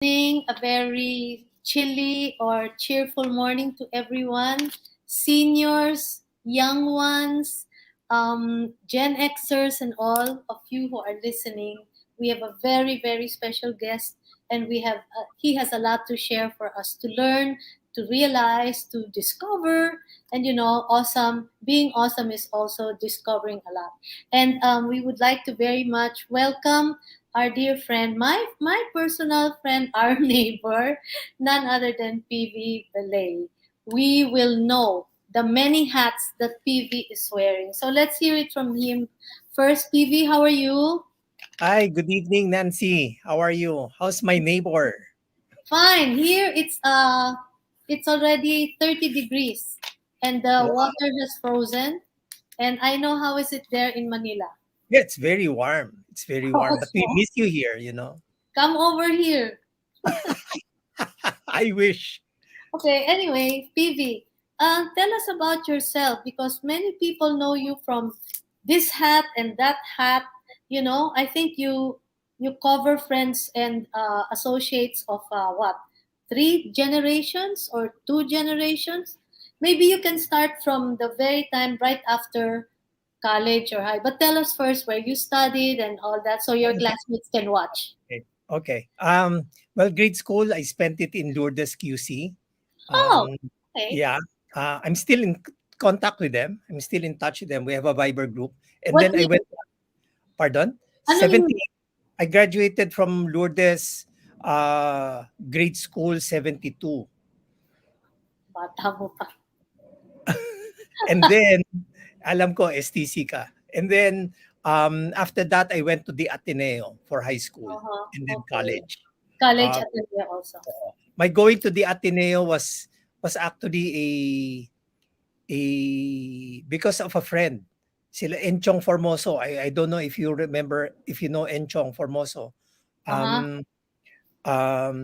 A very chilly or cheerful morning to everyone, seniors, young ones, Gen Xers, and all of you who are listening. We have a very, very special guest, and he has a lot to share for us to learn, to realize, to discover, and awesome. Being awesome is also discovering a lot. And we would like to very much welcome our dear friend, my personal friend, our neighbor, none other than PV Beley. We will know the many hats that PV is wearing. So let's hear it from him first. PV, how are you? Hi, good evening, Nancy. How are you? How's my neighbor? Fine. Here it's already 30 degrees and the Wow. water has frozen. And I know how is it there in Manila. Yeah, it's very warm. It's very warm, but we Also, miss you here. come over here. I wish. Okay, anyway, PV, tell us about yourself because many people know you from this hat and that hat. I think you cover friends and associates of what, 3 generations or 2 generations? Maybe you can start from the very time right after college or high. But tell us first where you studied and all that so your classmates can watch. Okay. Okay. Well, grade school, I spent it in Lourdes QC. Oh, Um, okay. yeah. I'm still in contact with them. I'm still in touch with them. We have a Viber group. And What then I year? went, pardon? Ano year? 70. I graduated from Lourdes grade school 72. Bata mo pa. And then, alam ko, STC ka. And then, after that, I went to the Ateneo for high school Uh-huh. and then Okay. college. College Uh, attended also. my going to the Ateneo was actually a because of a friend. Sila Enchong Formoso. I don't know if you remember, if you know Enchong Formoso. Uh-huh. Um, um,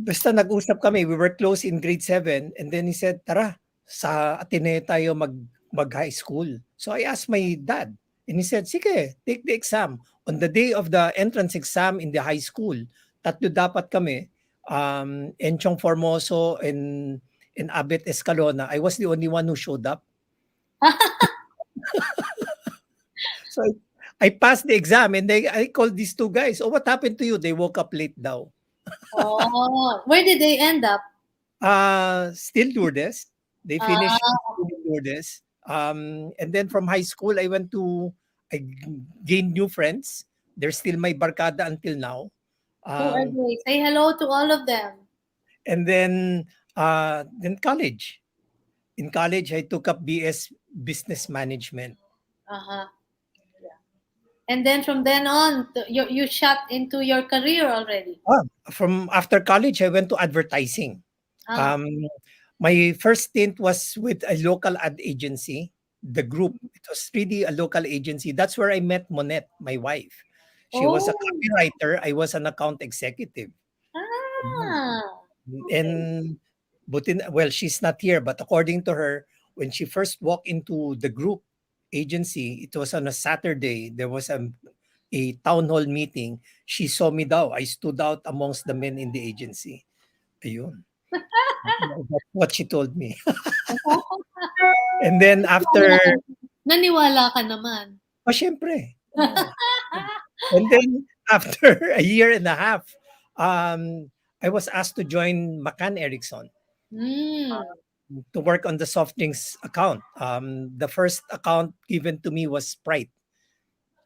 Basta nag-usap kami, we were close in grade 7 and then he said, "Tara, sa Ateneo tayo mag-high school." So I asked my dad and he said, "Sige, take the exam." On the day of the entrance exam in the high school, tatlo dapat kami, Enchong Formoso and Abet Escalona. I was the only one who showed up. So I passed the exam and I called these two guys. "Oh, what happened to you?" They woke up late daw. Oh, where did they end up? Still Lourdes. They finished Ah, school in Lourdes. And then from high school, I gained new friends. They're still my barkada until now. who are Um, they? Say hello to all of them. and then college. In college, I took up BS Business Management. Uh-huh. Yeah. And then from then on, you shot into your career already. From after college, I went to advertising. Ah. Um, my first stint was with a local ad agency, the group. It was really a local agency. That's where I met Monette, my wife. She was a Oh. copywriter. I was an account executive. Ah. Okay. And well, she's not here, but according to her, when she first walked into the group agency, it was on a Saturday. There was a town hall meeting. She saw me daw. I stood out amongst the men in the agency. Ayun. That's what she told me. And then after, Naniwala ka naman. syempre. Oo. And then after a year and a half, I was asked to join McCann Erickson Hmm. to work on the soft drinks account. The first account given to me was Sprite.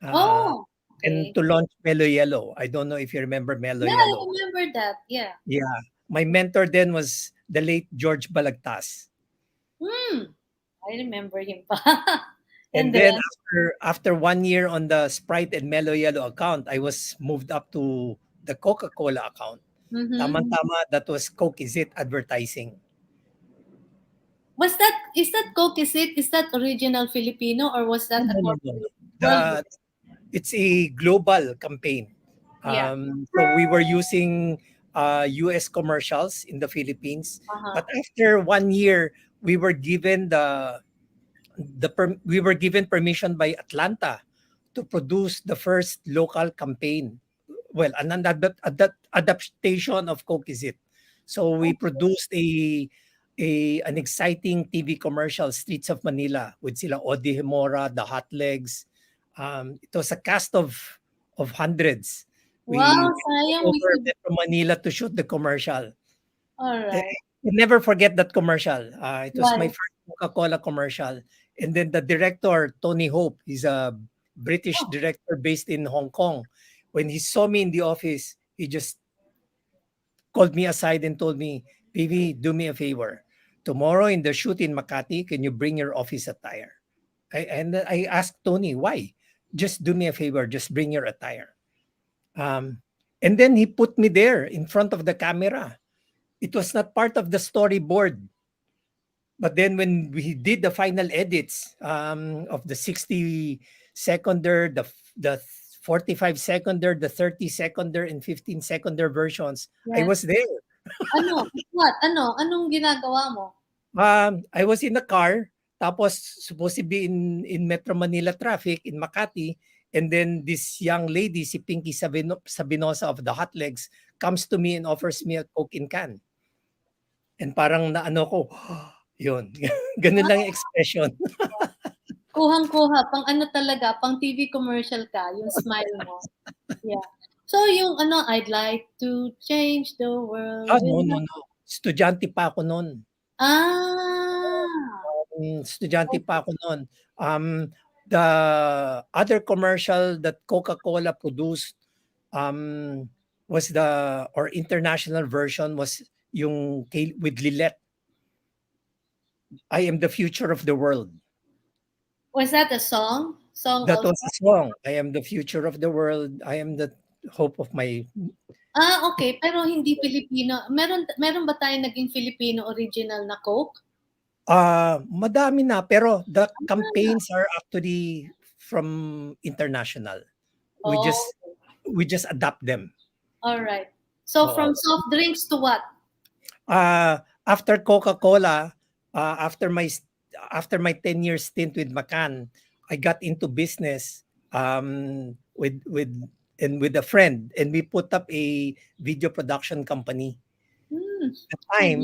Uh, Oh, and okay. to launch Mellow Yellow. I don't know if you remember Mellow Yeah, I Yellow. remember that. Yeah. Yeah. My mentor then was the late George Balagtas. Hmm. I remember him pa. And And then then, after 1 year on the Sprite and Mellow Yellow account, I was moved up to the Coca-Cola account. mm-hmm. Tama-tama, that was Coke Is It advertising. Is that Coke, is that original Filipino or was No, that a no, no, no, no. corporate worldwide? It's a global campaign. Yeah. So we were using US commercials in the Philippines. Uh-huh. But after 1 year, we were given we were given permission by Atlanta to produce the first local campaign well, adaptation of Coke is it. So we produced an exciting TV commercial, Streets of Manila, with sila Odi Himora, the Hot Legs. It was a cast of hundreds. We Wow, went sayang we over should. Metro Manila to shoot the commercial. All Eh, right. I'll never forget that commercial. It was my Why? first Coca-Cola commercial. And then the director, Tony Hope, he's a British Oh, director based in Hong Kong. When he saw me in the office, he just called me aside and told me, "PV, do me a favor. Tomorrow in the shoot in Makati, can you bring your office attire?" And I asked Tony, why? Just do me a favor, just bring your attire. Um, and then he put me there in front of the camera. It was not part of the storyboard. But then when we did the final edits of the 60 seconder, the 45 seconder, the 30 seconder, and 15 seconder versions, I yes. was there. Ano? What? Ano? Anong ginagawa mo? I was in a car, tapos supposed to be in Metro Manila traffic in Makati, and then this young lady, si Pinky Sabinosa of the Hot Legs, comes to me and offers me a Coke in can. And parang naano ko, yun. Ganun lang yung expression. Kuhang-kuha, pang ano talaga, pang TV commercial ka, yung smile mo. Yeah. So, yung ano, I'd like to change the world with No, no, my... no. Estudyante pa ako no'n. Ah! Estudyante Okay. pa ako no'n. The other commercial that Coca-Cola produced was or international version was yung with Lilette. I am the future of the world. Was that a song? Song That was also? a song. I am the future of the world. I am the hope of my... Ah, okay. Pero hindi Filipino. Meron ba tayong naging Filipino original na Coke? Madami na, pero the Ah, campaigns are actually from international. We oh, just we just adapt them. all right. So Oo. from soft drinks to what? After Coca-Cola, after my 10-year stint with McCann, I got into business with a friend, and we put up a video production company. Hmm. At the time,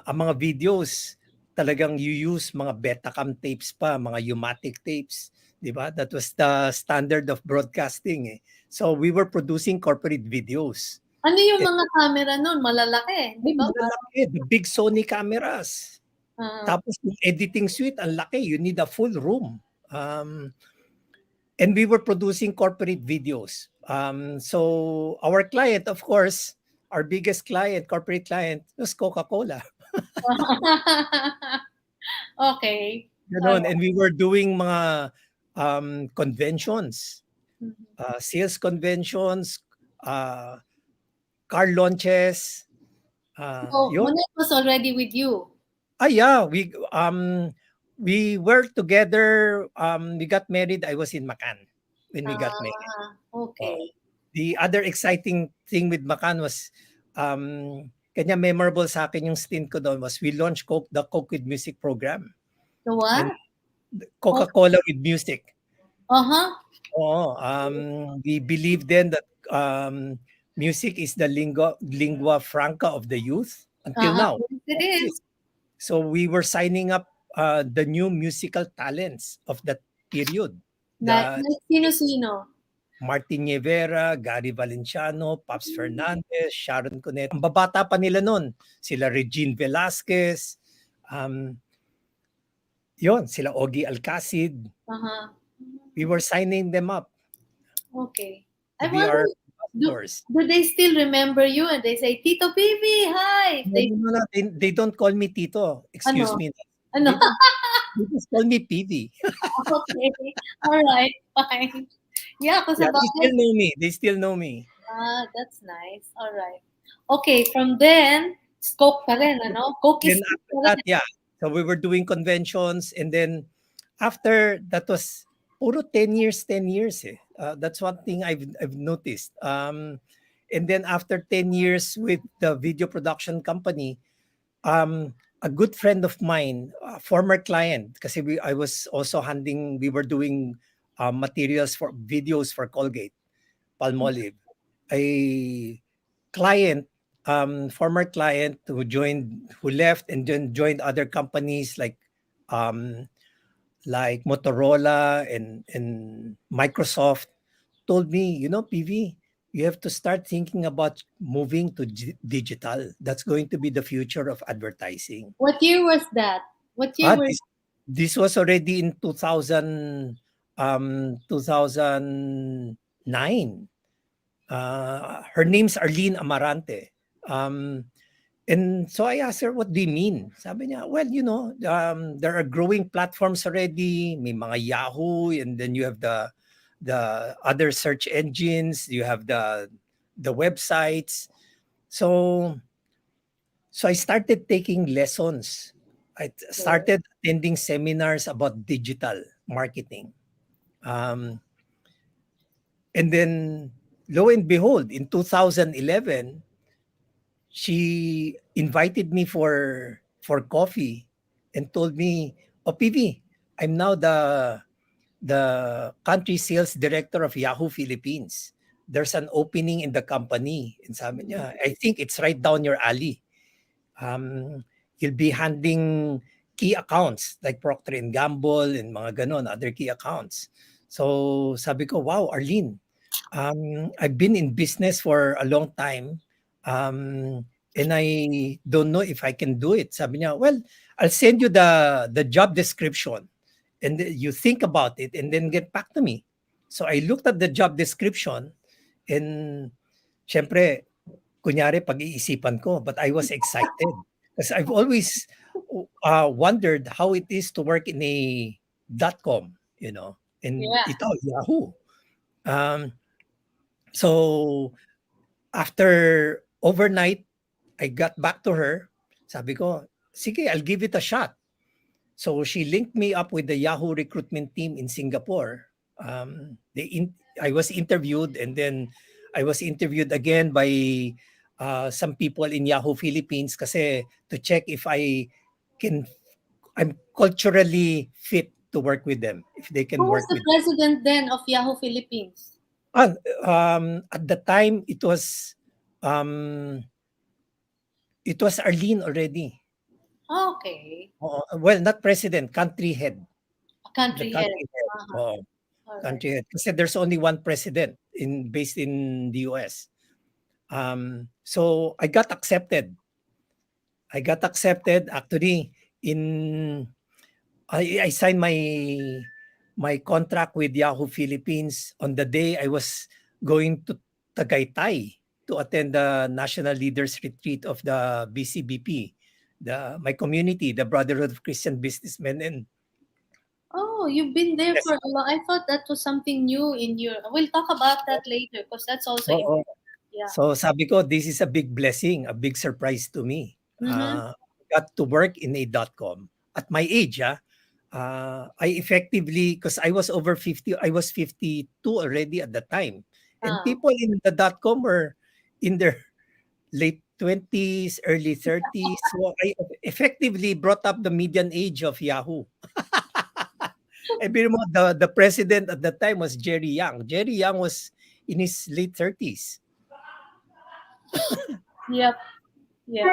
ang mga videos, talagang you use mga Betacam tapes pa, mga Umatic tapes, 'di ba? That was the standard of broadcasting eh. So we were producing corporate videos. Ano yung Eh, mga camera nun? Malalaki, di ba? malalaki, the big Sony cameras. Ah, Tapos yung editing suite, ang laki. You need a full room. And we were producing corporate videos. So our client, of course, our biggest client, corporate client, was Coca-Cola. okay. All Ganon. And we were doing mga conventions, right. sales conventions, uh, car launches, So, yun. Monette was already with you. Yeah, we were together. We got married. I was in Macau when we got married. Ah, Uh, okay. the other exciting thing with Macau was kanya memorable sa akin yung stint ko doon was we launched the Coke with Music program The and what? Oh, Coca-Cola with Music. uh-huh. Oo, we believe then that music is the lingua franca of the youth until Uh-huh. now. Yes, it is. So we were signing up the new musical talents of that period. The Like sino-sino? Martin Nievera, Gary Valenciano, Pops Fernandez, Sharon Cuneta. Ang babata pa nila noon. Sila Regine Velasquez, yon, sila Ogie Alcacid. Uh-huh. We were signing them up Okay. to I be wonder, our do, ambassadors. do they still remember you and they say, Tito Pivi, hi? No, no, no, they don't call me Tito. Excuse Ano? me. Ano? They just call me PV. Okay. All right. Fine. Yeah, kasi Yeah, they bagay. still know me. They still know me. Ah, that's nice. All right. Okay, from then, Coke pa rin, ano? Coke is Then Coke after pa that, rin. yeah. So we were doing conventions, and then after that was puro 10 years, 10 years eh. That's one thing I've noticed. And then after 10 years with the video production company, a good friend of mine, a former client, kasi I was also we were doing materials for videos for Colgate. Palmolive, a client, former client who left and then joined other companies um, like Motorola and Microsoft, told me, PV, you have to start thinking about moving to digital. That's going to be the future of advertising. What year was that? What year Ah, were? this was already in 2009. Her name's Arlene Amarante. Um, and so I asked her, what do you mean? Sabi niya, well, there are growing platforms already. May mga Yahoo, and then you have the other search engines. You have the websites. So I started taking lessons. I started attending seminars about digital marketing. Um, and then, lo and behold, in 2011, she invited me for coffee and told me, "Oh, PV, I'm now the country sales director of Yahoo Philippines. There's an opening in the company." And sabi niya, "I think it's right down your alley. You'll be handling key accounts like Procter and Gamble and mga ganon, other key accounts." So sabi ko, "Wow, Arlene, I've been in business for a long time, and I don't know if I can do it." Sabi niya, "Well, I'll send you the job description, and you think about it and then get back to me." So I looked at the job description, and syempre, kunyari pag-iisipan ko, but I was excited because I've always wondered how it is to work in a .com, and Yeah. ito, Yahoo. Um, so after overnight, I got back to her. Sabi ko, sige, I'll give it a shot. So she linked me up with the Yahoo recruitment team in Singapore. I was interviewed, and then I was interviewed again by some people in Yahoo Philippines kasi to check if can I'm culturally fit to work with them, if they Who can was work the with. president then of Yahoo Philippines? Ah, at the time um it was Arlene already. Okay. Well, not president, country head. A The country head. country head. Uh-huh. Oo, All right. country head. Kasi there's only one president based in the US. So I got accepted. Actually in I signed my contract with Yahoo Philippines on the day I was going to Tagaytay to attend the National Leaders Retreat of the BCBP, my community, the Brotherhood of Christian Businessmen. And Oh, you've been there yes, for a long. I thought that was something new in your. We'll talk about that later because that's also oo. important. Yeah. So sabi ko, this is a big blessing, a big surprise to me. Mm-hmm. Got to work in a .com at my age. I effectively, because I was over 50, I was 52 already at the time. And Uh, people in the .com were in their late 20s, early 30s. So I effectively brought up the median age of Yahoo. And the president at the time was Jerry Yang. Jerry Yang was in his late 30s. yep. Yep.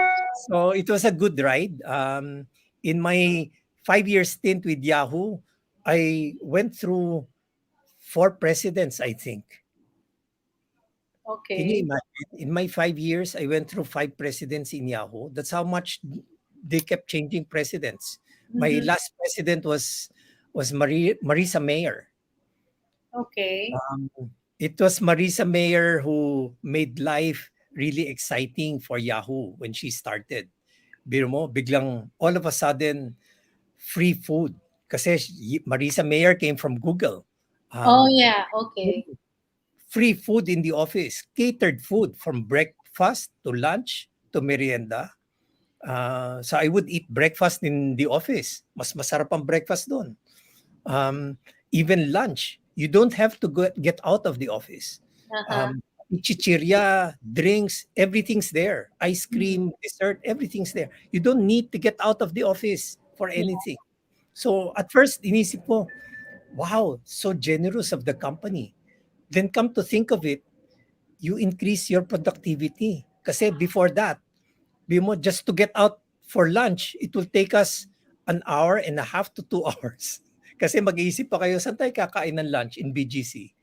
So it was a good ride. In my 5-year stint with Yahoo, I went through 4 presidents, I think. Can you Okay. imagine? In my 5 years, I went through 5 presidents in Yahoo. That's how much they kept changing presidents. My Mm-hmm. last president was Marissa Mayer. Okay. Um, it was Marissa Mayer who made life really exciting for Yahoo when she started. Biro mo, biglang all of a sudden, free food. Kasi Marissa Mayer came from Google. Oh Um, yeah. Okay. free food in the office, catered food from breakfast to lunch to merienda. So I would eat breakfast in the office. Mas masarap ang breakfast doon. Even lunch, you don't have to get out of the office. Uh-huh. Um, chichirya, drinks, everything's there. Ice cream, dessert, everything's there. You don't need to get out of the office for Yeah. anything. So at first, inisip ko, wow, so generous of the company. Then come to think of it, you increase your productivity. Kasi before that, just to get out for lunch, it will take us an hour and a half to 2 hours. Kasi mag-iisip pa kayo, saan tayo kakain ng lunch in BGC?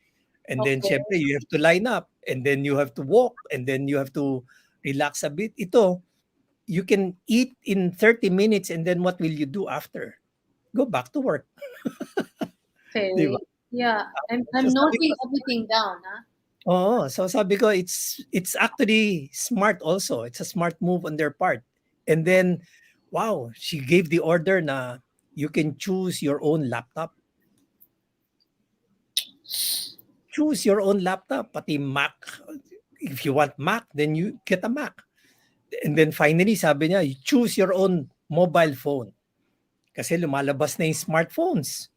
And then, Okay. syempre, you have to line up. And then you have to walk. And then you have to relax a bit. Ito, you can eat in 30 minutes and then what will you do after? Go back to work. Di ba? Okay. Yeah. So I'm sabi ko, noting everything down, huh? so sabi ko, it's actually smart also. It's a smart move on their part. And then, wow, she gave the order na you can choose your own laptop. Choose your own laptop, pati Mac. If you want Mac, then you get a Mac. And then finally, sabi niya, you choose your own mobile phone. Kasi lumalabas na yung smartphones.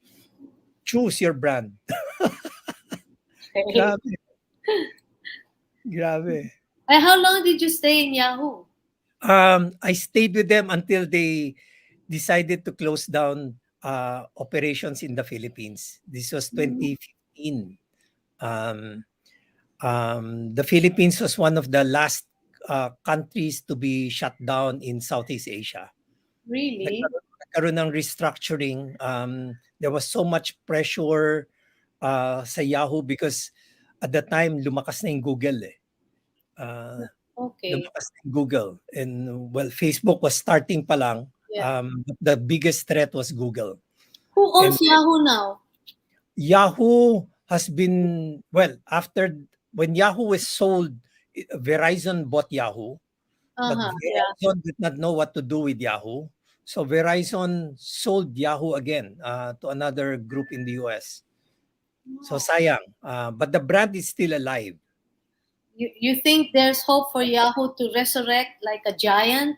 Choose your brand. Okay. Grabe. Grabe. And how long did you stay in Yahoo? I stayed with them until they decided to close down operations in the Philippines. This was 2015. The Philippines was one of the last countries to be shut down in Southeast Asia. Really? Nagkaroon ng restructuring. There was so much pressure sa Yahoo because at the time, lumakas na yung Google eh. Okay. Lumakas na yung Google. And well, Facebook was starting pa lang. Yeah. The biggest threat was Google. Who owns And Yahoo now? Yahoo has been, well, after when Yahoo was sold, Verizon bought Yahoo. But Yeah. Verizon did not know what to do with Yahoo. So Verizon sold Yahoo again to another group in the US. So sayang. But the brand is still alive. You think there's hope for Yahoo to resurrect like a giant?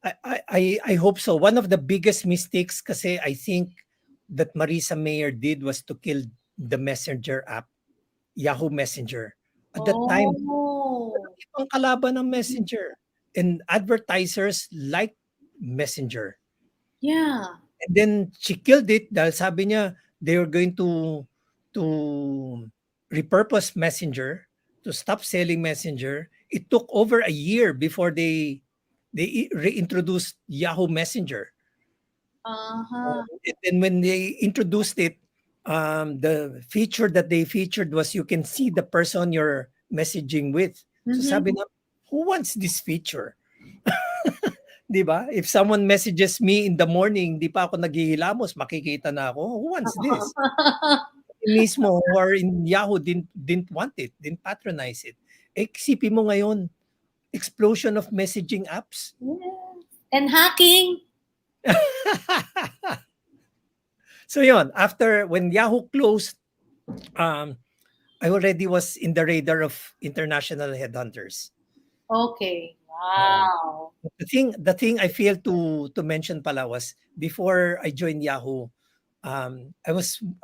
I hope so. One of the biggest mistakes kasi I think that Marissa Mayer did was to kill the Messenger app, Yahoo Messenger. At that time, ibang kalaban ng Messenger. And advertisers like Messenger. Yeah. And then she killed it dahil sabi niya they were going to repurpose Messenger, to stop selling Messenger. It took over a year before they reintroduced Yahoo Messenger. And then when they introduced it, the feature that they featured was you can see the person you're messaging with. So sabi na, who wants this feature? Di ba? If someone messages me in the morning, di pa ako naghihilamos, makikita na ako, who wants this? Mismo who are in Yahoo didn't want it, didn't patronize it. Isipin mo ngayon, explosion of messaging apps. Yeah. And hacking. So yun, after when Yahoo closed, I already was in the radar of international headhunters. Okay. Wow. The thing I failed to mention pala was before I joined Yahoo, I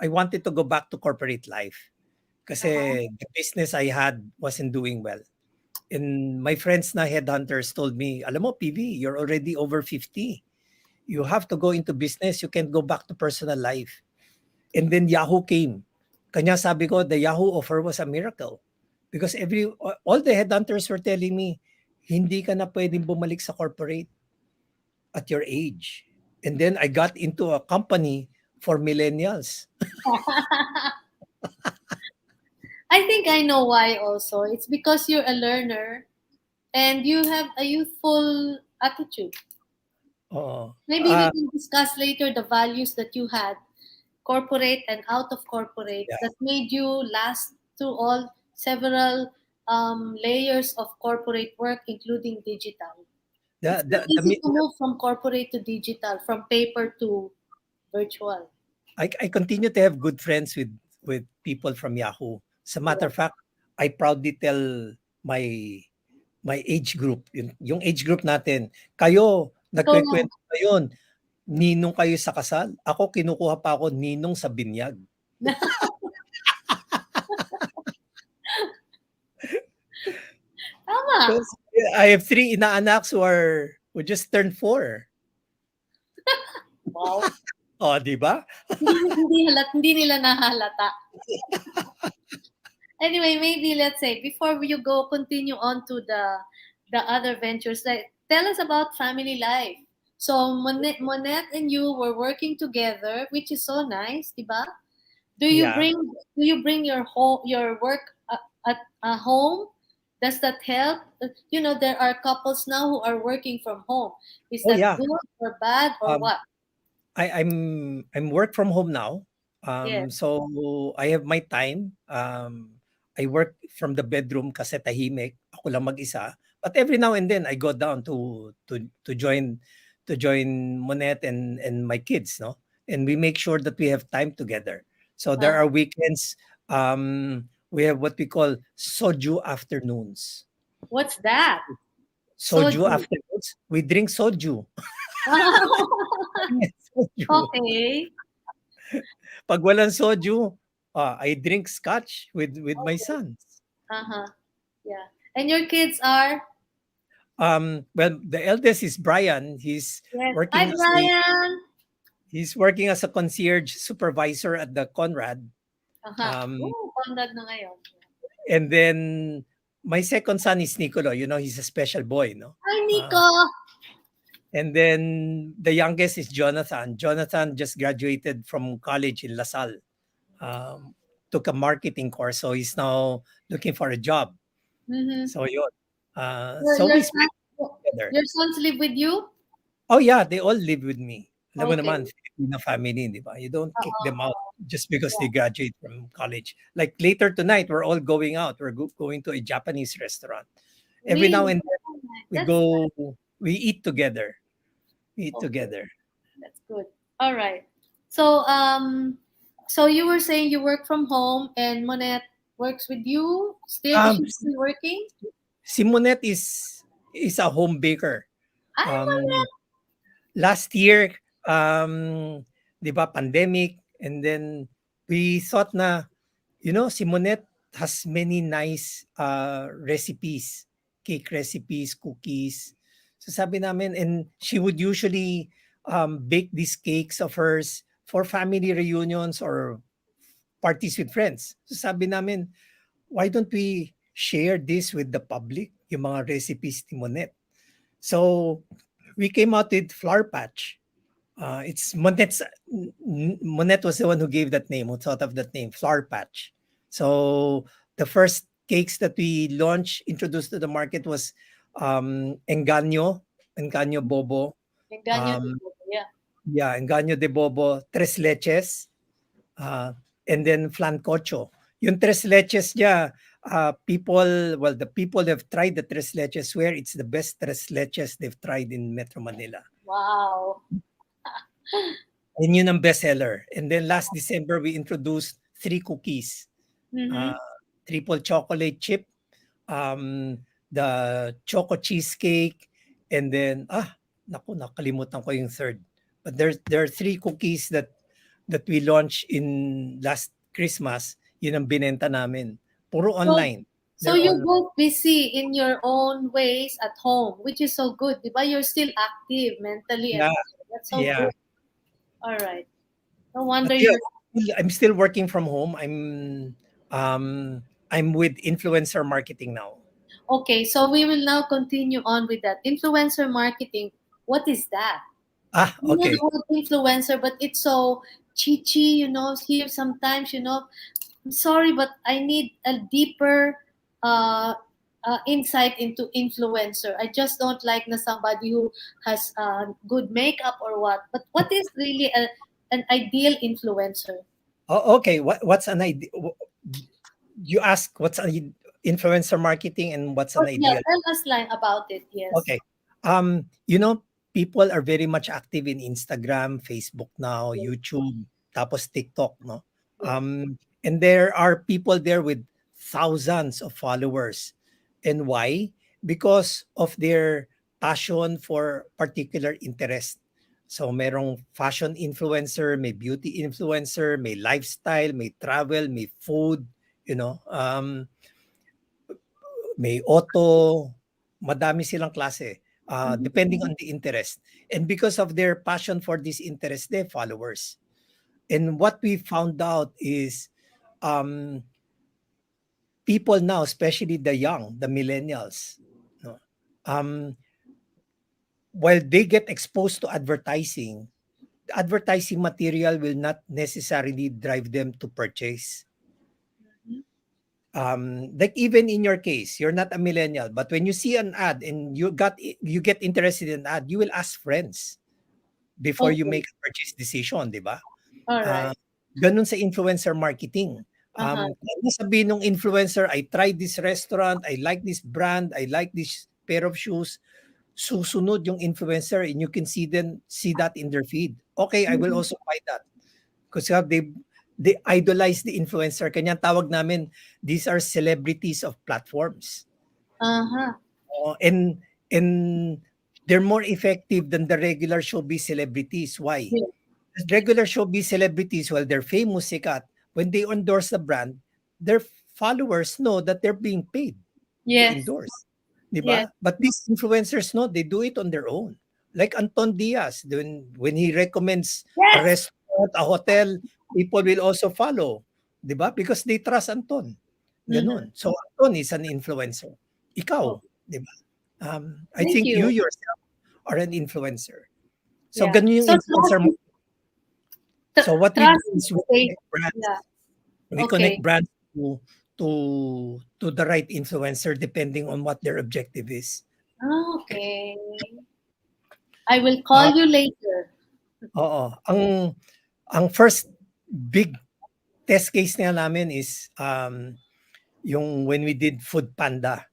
wanted to go back to corporate life kasi the business I had wasn't doing well. And my friends na headhunters told me, alam mo, PV, you're already over 50. You have to go into business. You can't go back to personal life. And then Yahoo came. Kanya sabi ko, the Yahoo offer was a miracle. Because all the headhunters were telling me, hindi ka na pwedeng bumalik sa corporate at your age. And then I got into a company for millennials. I think I know why also. It's because you're a learner and you have a youthful attitude. Maybe we can discuss later the values that you had, corporate and out of corporate, that made you last through all several layers of corporate work, including digital. It's not easy to move from corporate to digital, from paper to virtual. I continue to have good friends with people from Yahoo. As a matter of fact, I proudly tell my age group, yung age group natin, kayo, nagkikwento ngayon, ninong kayo sa kasal. Ako, kinukuha pa ako ninong sa binyag. Tama. I have 3 inaanaks who just turned 4. Wow. Di ba? Hindi nila nahalata. Anyway, maybe let's say before you go continue on to the other ventures, like tell us about family life. So Monette and you were working together, which is so nice, diba? Yeah. Do you bring your work at home? Does that help? You know, there are couples now who are working from home. Is Oh that yeah. good or bad or Um, what? I'm work from home now. Yes. So I have my time. I work from the bedroom kasi tahimik. Ako lang mag-isa. But every now and then I go down to join Monette and my kids, no? And we make sure that we have time together. So there Uh, are weekends. We have what we call soju afternoons. what's that? Soju Soju. afternoons. We drink soju. Soju. Okay. 'Pag walang soju, I drink scotch with my Okay. sons. Uh-huh. Yeah. And your kids are? Well, the eldest is Bryan. Yes. Hi, Working as a Brian. he's working as a concierge supervisor at the Conrad. Uh-huh. Um, Oh, pangdad na ngayon. and then my second son is Niccolo. He's a special boy, no? Hi, Uh, Nico. and then the youngest is Jonathan. Jonathan just graduated from college in LaSalle. Um, took a marketing course, so he's now looking for a job. Mm-hmm. So yun. Your, So your, we spend son, together. your sons live with you? Oh yeah, they all live with me. Alam mo naman, Okay. Filipino family, di ba? You don't kick them out Uh-uh. just because Yeah. they graduate from college. Like later tonight, we're all going out. We're going to a Japanese restaurant. Every now Really? and then, Oh, nice. we That's go, we eat together. We eat okay. together. That's good. All right. So so you were saying you work from home and Monette works with you. Still, is Um, she still working? Simonette is a home baker. Hi, Um, Monette. Last year, 'di ba, pandemic, and then we thought na, si Monette has many nice recipes, cake recipes, cookies. So sabi namin, and she would usually bake these cakes of hers for family reunions or parties with friends. So sabi namin, why don't we share this with the public, yung mga recipes ni Monette? So we came out with Flower Patch. It's Monette was the one who gave that name, who thought of that name, Flower Patch. So the first cakes that we launched, introduced to the market was Engaño Bobo. Engaño de Um, Bobo, yeah. yeah, Engaño de Bobo, Tres Leches, uh, and then Flancocho. Yung Tres Leches niya, the people have tried the Tres Leches where it's the best Tres Leches they've tried in Metro Manila. Wow. And yun ang bestseller. And then last December, we introduced 3 cookies. Mm-hmm. Uh, Triple chocolate chip, the choco cheesecake, and then, nakalimutan ko yung third. But there are 3 cookies that we launched in last Christmas. Yun ang binenta namin. Puro So, online. so They're you're all, both busy in your own ways at home, which is so good, but you're still active mentally and yeah, that's so yeah. good. All right. No But wonder yeah, you're I'm still working from home. I'm with influencer marketing now. okay. So we will now continue on with that influencer marketing. What is that? You know Okay. the word influencer, but it's so chichi. You know, here sometimes I'm sorry, but I need a deeper uh, insight into influencer. I just don't like na somebody who has good makeup or what. But what is really an ideal influencer? Okay. What's an idea? You ask what's an influencer marketing and what's an Oh, yeah, ideal. tell us line about it. Yes. Okay. People are very much active in Instagram, Facebook now, Yes. YouTube, tapos TikTok, no? Yes. And there are people there with thousands of followers. And why? Because of their passion for particular interest. So merong fashion influencer, may beauty influencer, may lifestyle, may travel, may food, may auto, madami silang klase, Mhm. depending on the interest. And because of their passion for this interest, they have followers. And what we found out is, um, people now, especially the young, the millennials, no, um, while they get exposed to advertising, the advertising material will not necessarily drive them to purchase. Mhm. Like even in your case, you're not a millennial, but when you see an ad and you get interested in an ad, you will ask friends before you Okay. make a purchase decision, di ba? All right. Ah, ganun sa influencer marketing. Uh-huh. Kung ano sabihin ng influencer, I tried this restaurant, I like this brand, I like this pair of shoes, susunod yung influencer and you can see that in their feed. Okay, I will Mhm. also buy that. Because they idolize the influencer. Kanya tawag namin, these are celebrities of platforms. Uh-huh. And they're more effective than the regular showbiz celebrities. Why? Yeah. Because regular showbiz celebrities, while they're famous, sikat, when they endorse the brand, their followers know that they're being paid to Yes. endorse. Di Yes. ba? But these influencers, no, they do it on their own. Like Anton Diaz, when he recommends a Yes. restaurant, a hotel, people will also follow. Di ba? Because they trust Anton. Mm-hmm. Ganun. So Anton is an influencer. Ikaw, Oh, di ba? I thank think you you. yourself are an influencer. So Yeah. ganun yung So influencer. So what we do trust is is we safe. connect brands. Yeah. We connect Okay. brands to to the right influencer depending on what their objective is. Okay. I will Ah, call you later. oo. Ang first big test case nga namin is yung when we did Food Panda.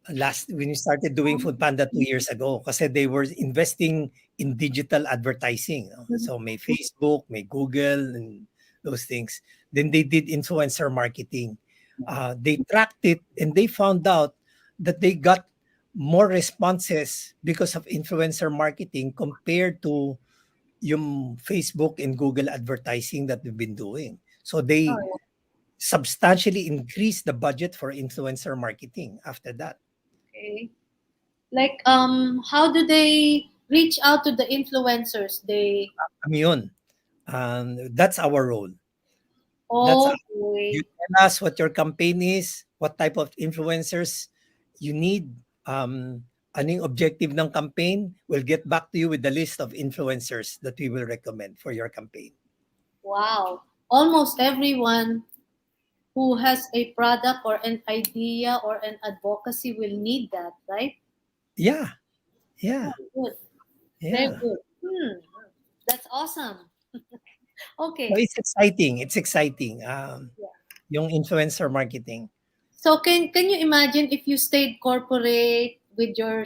When we started doing Food Panda 2 years ago kasi they were investing in digital advertising. No? Mhm. So may Facebook, may Google, and those things. Then they did influencer marketing. They tracked it and they found out that they got more responses because of influencer marketing compared to yung Facebook and Google advertising that we've been doing. So they Oh, substantially increased the budget for influencer marketing after that. okay. Like, how do they reach out to the influencers? They, Kami yun. That's our role. That's You okay. tell us what your campaign is, what type of influencers you need, ano yung objective ng campaign. We'll get back to you with the list of influencers that we will recommend for your campaign. Wow. Almost everyone who has a product or an idea or an advocacy will need that, right? Yeah, yeah, Oh, good. Very yeah. good. Hmm. That's awesome. So Okay. it's exciting. It's exciting. Yeah. Yung influencer marketing. So can you imagine if you stayed corporate with your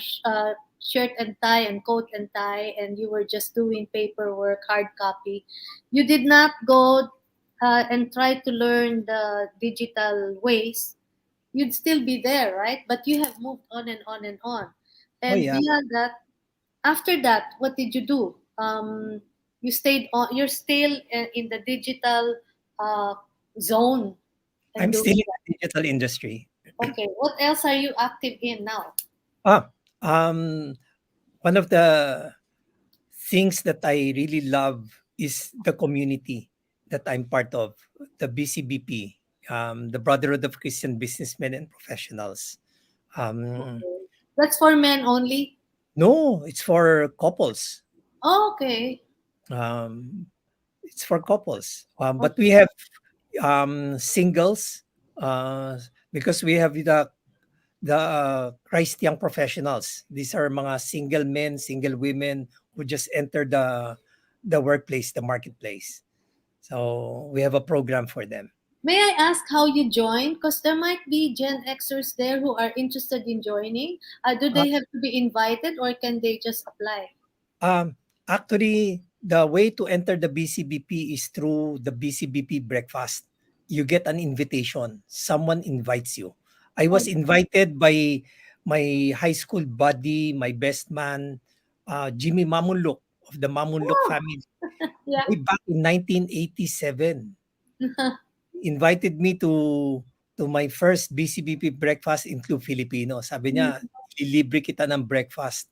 shirt and tie and coat and tie, and you were just doing paperwork, hard copy? You did not go and try to learn the digital ways. You'd still be there, right? But you have moved on and on and on. Oh And yeah. beyond that, after that, what did you do? You stayed on. You're still in the digital uh, zone and I'm doing still in that. the digital industry. Okay, what else are you active in now? Ah, one of the things that I really love is the community that I'm part of, the BCBP, the Brotherhood of Christian Businessmen and Professionals. Um, Okay. That's for men only. no, it's for couples. Okay. Um, it's for couples. But we Okay. have singles because we have the Christ Young Professionals. These are mga single men, single women who just enter the workplace, the marketplace. So we have a program for them. May I ask how you joined? Because there might be Gen Xers there who are interested in joining. Do Uh, they have to be invited or can they just apply? Actually, the way to enter the BCBP is through the BCBP breakfast. You get an invitation. Someone invites you. I Oh, was invited by my high school buddy, my best man, Jimmy Mamunluk of the Mamunluk oh, family. yeah. Way back in 1987, invited me to my first BCBP breakfast in Club Filipino. Sabi niya, "Ililibre kita ng breakfast."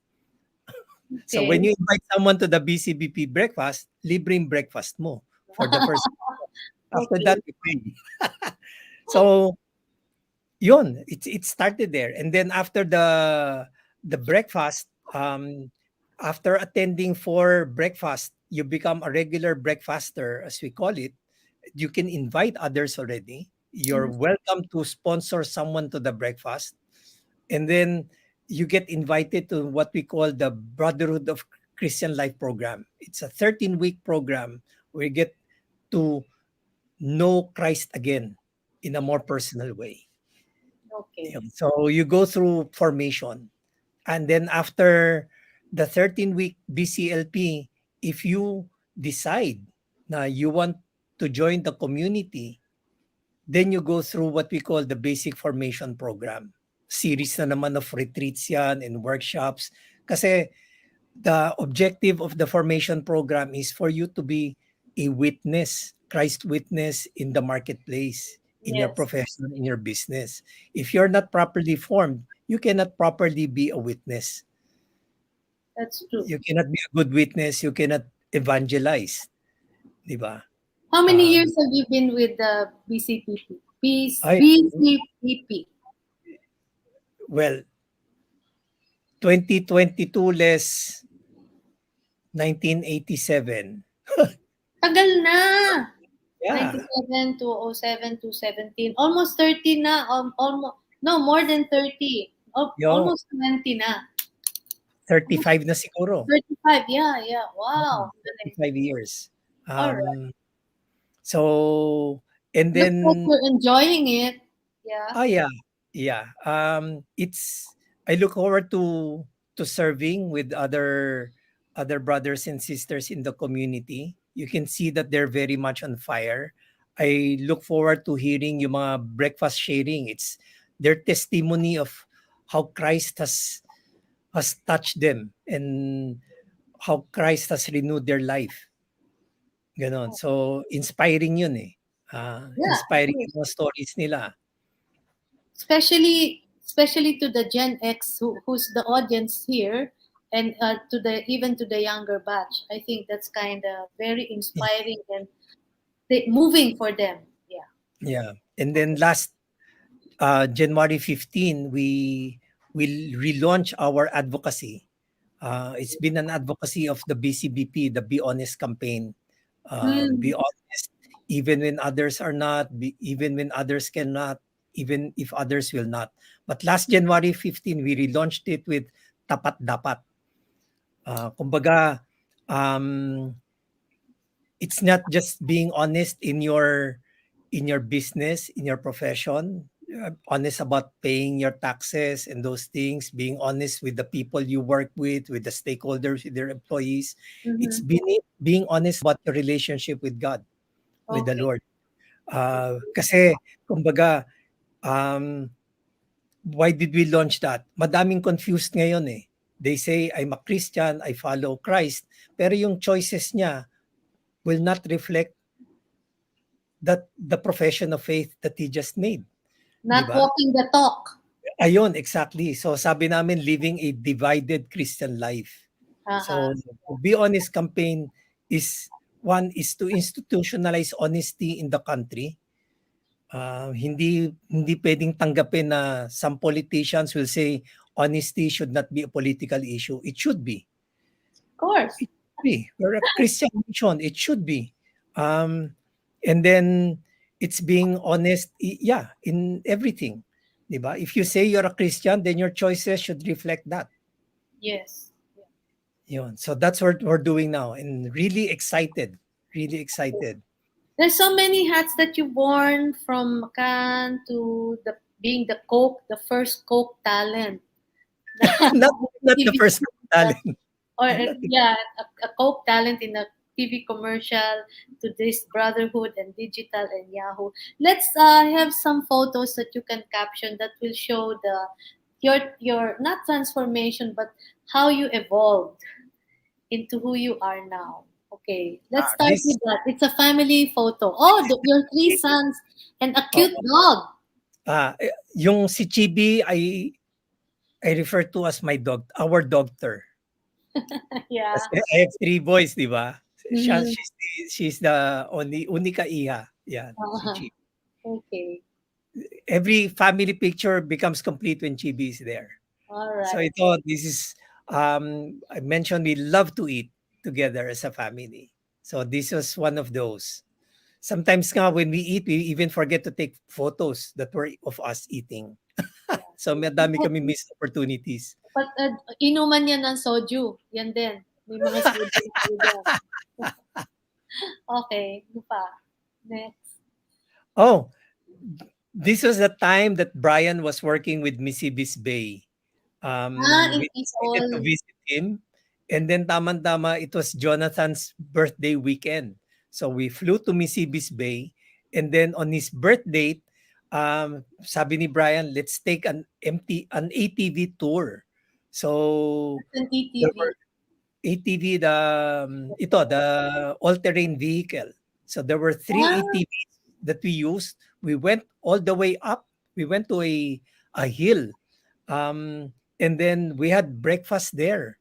So when Okay. you invite someone to the BCBP breakfast, libreng breakfast mo for the first. After Okay. that, you pay. So yun, it started there. And then after the breakfast, after attending for breakfast, you become a regular breakfaster, as we call it. You can invite others already. You're Mhm. welcome to sponsor someone to the breakfast. And then you get invited to what we call the Brotherhood of Christian Life program. It's a 13-week program where you get to know Christ again in a more personal way. Okay. Yun. So you go through formation. And then after the 13-week BCLP, if you decide na you want to join the community, then you go through what we call the basic formation program. Series na naman of retreats yan and workshops. Kasi the objective of the formation program is for you to be a witness, Christ witness in the marketplace, in your Yes, profession, in your business. If you're not properly formed, you cannot properly be a witness. that's true. You cannot be a good witness. You cannot evangelize, di ba? How many Um, years have you been with the BCPP? I BCPP. well, 2022 less 1987. Tagal na! Yeah. 97, 2007, 2017. Almost 30 na. Almost, no, more than 30. Yo, Almost 20 na. 35 na siguro. 35, yeah, yeah. Wow. Galing. 35 years. All right. So and Looks like then you're enjoying it. Yeah. yeah, yeah. It's I look forward to serving with other brothers and sisters in the community. You can see that they're very much on fire. I look forward to hearing yung mga breakfast sharing. It's their testimony of how Christ has touched them and how Christ has renewed their life. Gano'n. So, inspiring yun, eh. Yeah, it Inspiring is. yung mga stories nila. Especially to the Gen X who's the audience here, and to the even to the younger batch. I think that's kind of very inspiring and moving for them. Yeah. Yeah. And then last January 15, we relaunch our advocacy. It's been an advocacy of the BCBP, the Be Honest campaign. Be Mm. honest, even when others are not, even when others cannot, even if others will not. But last January 15, we relaunched it with Tapat Dapat. Kumbaga, um, it's not just being honest in your business, in your profession, honest about paying your taxes and those things, being honest with the people you work with the stakeholders, with their employees. It's Mm-hmm. being honest about your relationship with God, with the Okay. Lord. Kasi, kumbaga, um, why did we launch that? Madaming confused ngayon eh. They say, I'm a Christian, I follow Christ, pero yung choices niya will not reflect that the profession of faith that he just made. Di Not ba? walking the talk. Ayun, exactly. So sabi namin, living a divided Christian life. Uh-huh. So Be Honest campaign is one is to institutionalize honesty in the country. Hindi pwedeng tanggapin na some politicians will say honesty should not be a political issue. It should be. Of course. It should be. We're a Christian nation. It should be. Um, and then it's being honest, yeah, in everything. 'Di ba? If you say you're a Christian, then your choices should reflect that. Yes. Yeah. Yun. So that's what we're doing now, and really excited. Really excited. There's so many hats that you worn, from McCann to the being the Coke, the first Coke talent. not not the TV first commercial, talent. or Not the, yeah, a Coke talent in a TV commercial, to this brotherhood and digital and Yahoo. Let's have some photos that you can caption that will show your not transformation, but how you evolved into who you are now. Okay, let's start this with that. It's a family photo. Oh, your three sons and a cute oh, dog. yung si Chibi I refer to as my dog, our dogter. Yeah. Kasi I have 3 boys, 'di ba? Mhm. She's the only unika iha, yan, si Uh-huh. Chibi. Okay. every family picture becomes complete when Chibi is there. All So right. ito, this is, I mentioned we love to eat together as a family. So this was one of those. Sometimes nga when we eat, we even forget to take photos that were of us eating. So madami kami missed opportunities. Inuman yan ng soju. Yan din. May mga soju na kayo dyan. Okay. Ano pa? Next. Oh, this was the time that Bryan was working with Mississippi Bay. It We is decided to all. visit him. And then tama-tama, it was Jonathan's birthday weekend. So we flew to Mississippi Bay. And then on his birthday, sabi ni Bryan, let's take an ATV tour. So An there ETV. were ATV, the all-terrain vehicle. So there were three Ah, ATVs that we used. We went all the way up. We went to a hill. And then we had breakfast there.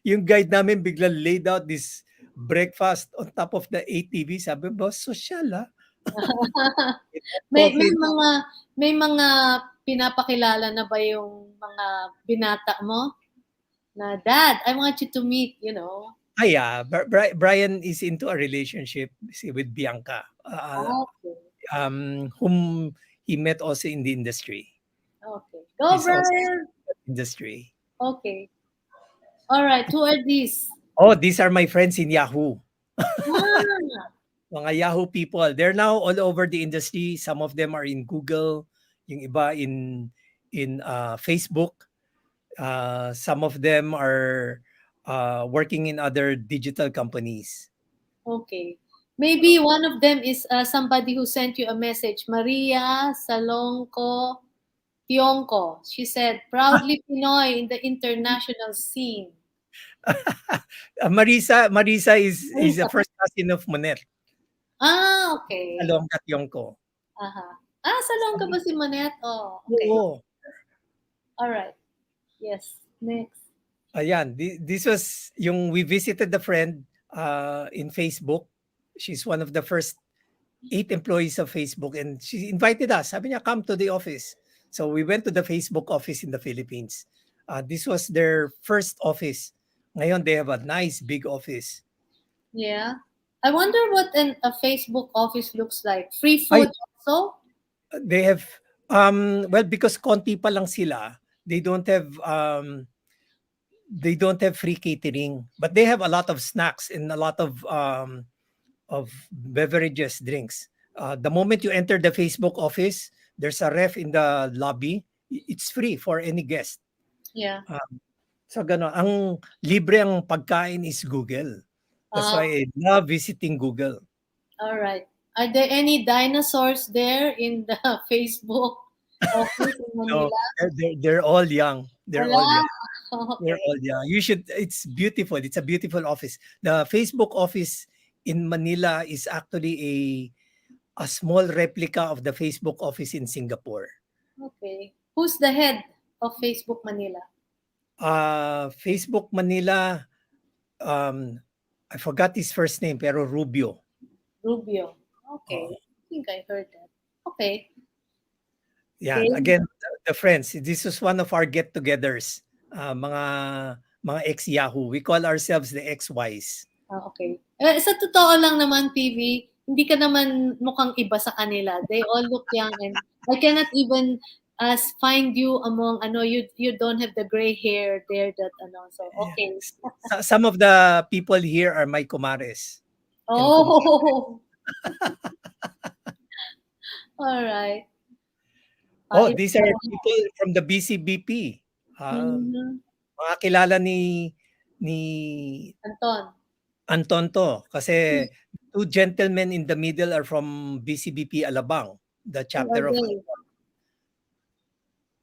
Yung guide namin biglang laid out this breakfast on top of the ATV. Sabi, boss, social ah. With may coffee. mga pinapakilala na ba yung mga binata mo? Na, Dad, I want you to meet, Yeah, Bryan is into a relationship with Bianca, Okay. whom he met also in the industry. Okay. Go, He's also in Brian! the industry. Okay. All right. Who are these? Oh, these are my friends in Yahoo. Ah, Mga Yahoo people. They're now all over the industry. Some of them are in Google, yung iba in Facebook. Some of them are working in other digital companies. okay. Maybe one of them is somebody who sent you a message. Maria Salonco Tionco. She said, proudly Pinoy in the international scene. Marissa is the Marissa. first cousin of Monette. Okay. Along at Yongko. Aha. Salonga ba si Monette? Oh, okay. Oo. All right. Yes. Next. Ayan, this was yung we visited the friend in Facebook. She's one of the first 8 employees of Facebook and she invited us. Sabi niya, come to the office. So we went to the Facebook office in the Philippines. This was their first office. Ngayon, they have a nice big office. Yeah. I wonder what a Facebook office looks like. Free Ay, food also? they have, well, because konti pa lang sila, they don't have free catering, but they have a lot of snacks and a lot of beverages, drinks. The moment you enter the Facebook office, there's a ref in the lobby. It's free for any guest. Yeah. So gano'n. Ang libre ang pagkain is Google. That's Uh, why I love visiting Google. all right. Are there any dinosaurs there in the Facebook office in No, Manila? they're all young. They're all Wala. young. They're Okay. all young. You should. It's beautiful. It's a beautiful office. The Facebook office in Manila is actually a small replica of the Facebook office in Singapore. Okay. Who's the head of Facebook Manila? Facebook Manila, um, I forgot his first name, pero Rubio. Rubio. Okay. Oo. I think I heard that. Okay. Yan. Okay. Again, the friends. This was one of our get-togethers. Mga ex-Yahoo. We call ourselves the ex-Ys. Okay. Sa totoo lang naman, TV, hindi ka naman mukhang iba sa kanila. They all look young and I cannot even find you among, you don't have the gray hair there that, so, Yeah. okay. Some of the people here are my kumares. And Oh, all right. oh, Ayos these are pala. people from the BCBP. Mhm. Mga kilala ni Anton. Anton to. Kasi two gentlemen in the middle are from BCBP Alabang, the Who are chapter of they?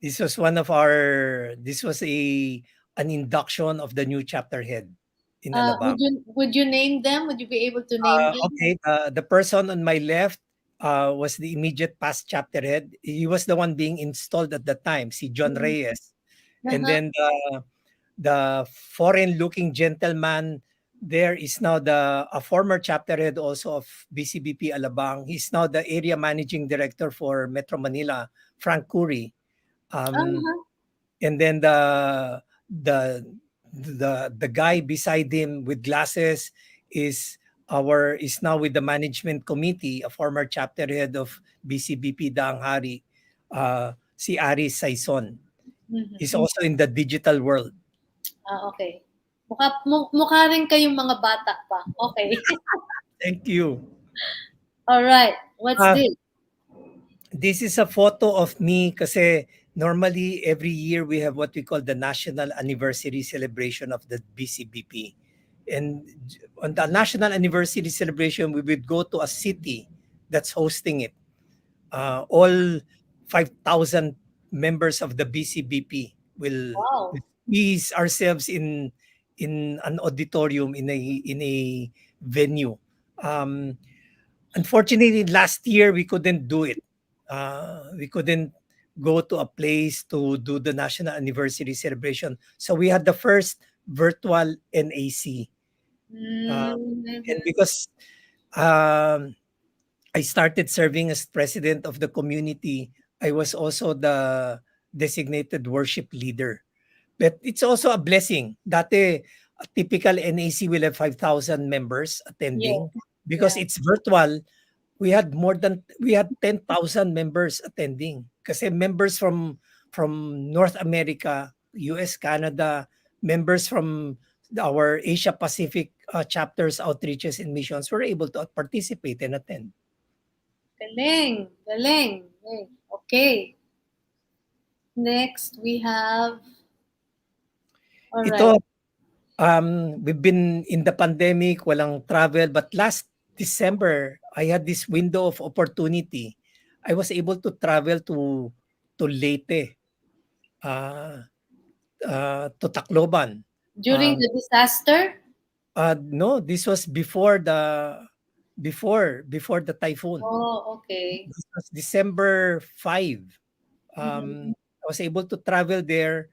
This was an induction of the new chapter head in Alabang. Would you name them? Would you be able to name them? Okay, the person on my left was the immediate past chapter head. He was the one being installed at the time, si John Mhm. Reyes. And Uh-huh. then the foreign-looking gentleman there is now a former chapter head also of BCBP Alabang. He's now the area managing director for Metro Manila, Frank Curry. Um, Uh-huh. and then the the guy beside him with glasses is now with the management committee, a former chapter head of BCBP Daang Hari, si Aris Saison. Mhm. He's also in the digital world. Okay. Mukha rin kayong mga bata pa. Okay. Thank you. All right. What's Uh, this? this is a photo of me kasi normally every year we have what we call the national anniversary celebration of the BCBP. And on the national anniversary celebration, we would go to a city that's hosting it. All 5,000 members of the BCBP will Wow. squeeze ourselves in an auditorium in a venue. Um, Unfortunately, last year we couldn't do it. We couldn't go to a place to do the national anniversary celebration. So we had the first virtual NAC. And Mm-hmm. because um, I started serving as president of the community, I was also the designated worship leader. But it's also a blessing. Dati, a typical NAC will have 5,000 members Yeah. attending. Because Yeah. it's virtual, we had 10,000 members attending. Kasi members from North America, US, Canada, members from our Asia Pacific chapters, outreaches, and missions were able to participate and attend. Galing. Galing. Galing. Okay. Next, we have. All right. Ito, we've been in the pandemic, walang travel, but last December, I had this window of opportunity. I was able to travel to Leyte, uh, to Tacloban. During Um, the disaster. no, this was before the typhoon. Oh, okay. This was December 5. Mm-hmm. I was able to travel there.